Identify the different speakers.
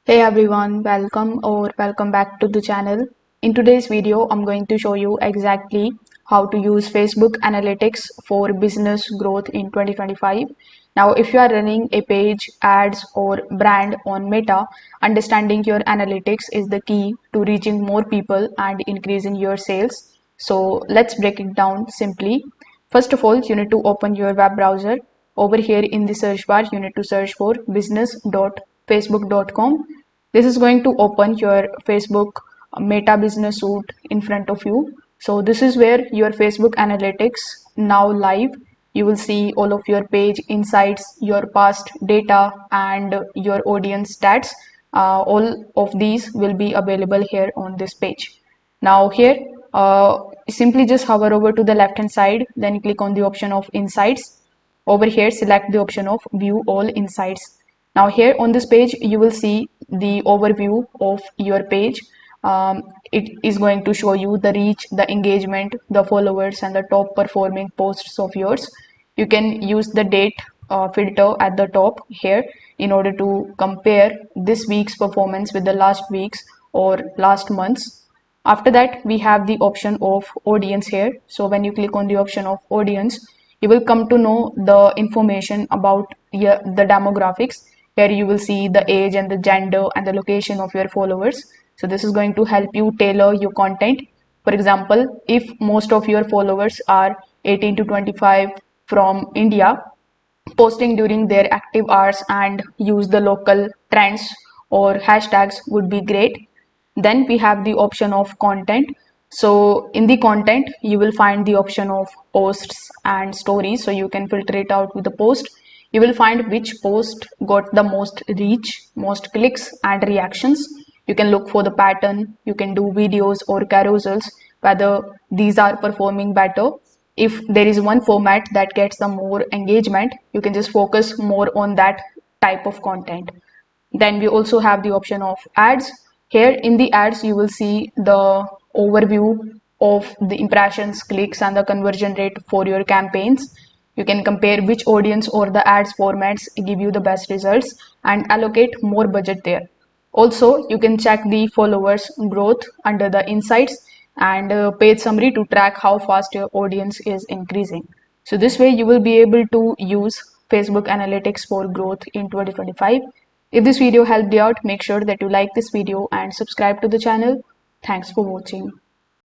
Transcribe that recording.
Speaker 1: Hey everyone, welcome back to the channel. In today's video, I'm going to show you exactly how to use Facebook Analytics for business growth in 2025. Now, if you are running a page, ads, or brand on Meta, understanding your analytics is the key to reaching more people and increasing your sales. So let's break it down simply. First of all, you need to open your web browser. Over here in the search bar, you need to search for business.facebook.com. This is going to open your Facebook Meta Business Suite in front of you. So this is where your Facebook Analytics now live. You will see all of your page insights, your past data, and your audience stats. All of these will be available here on this page. Now here, simply just hover over to the left hand side, then click on the option of insights. Over here, select the option of view all insights. Now here on this page, you will see the overview of your page. It is going to show you the reach, the engagement, the followers, and the top performing posts of yours. You can use the date filter at the top here in order to compare this week's performance with the last week's or last month's. After that, we have the option of audience here. So when you click on the option of audience, you will come to know the information about the demographics. Here you will see the age and the gender and the location of your followers. So this is going to help you tailor your content. For example, if most of your followers are 18 to 25 from India, posting during their active hours and use the local trends or hashtags would be great. Then we have the option of content. So in the content, you will find the option of posts and stories. So you can filter it out with the post. You will find which post got the most reach, most clicks and reactions. You can look for the pattern. You can do videos or carousels, whether these are performing better. If there is one format that gets the more engagement, you can just focus more on that type of content. Then we also have the option of ads. Here in the ads, you will see the overview of the impressions, clicks, and the conversion rate for your campaigns. You can compare which audience or the ads formats give you the best results and allocate more budget there. Also, you can check the followers growth under the insights and page summary to track how fast your audience is increasing. So this way you will be able to use Facebook Analytics for growth in 2025. If this video helped you out, make sure that you like this video and subscribe to the channel. Thanks for watching.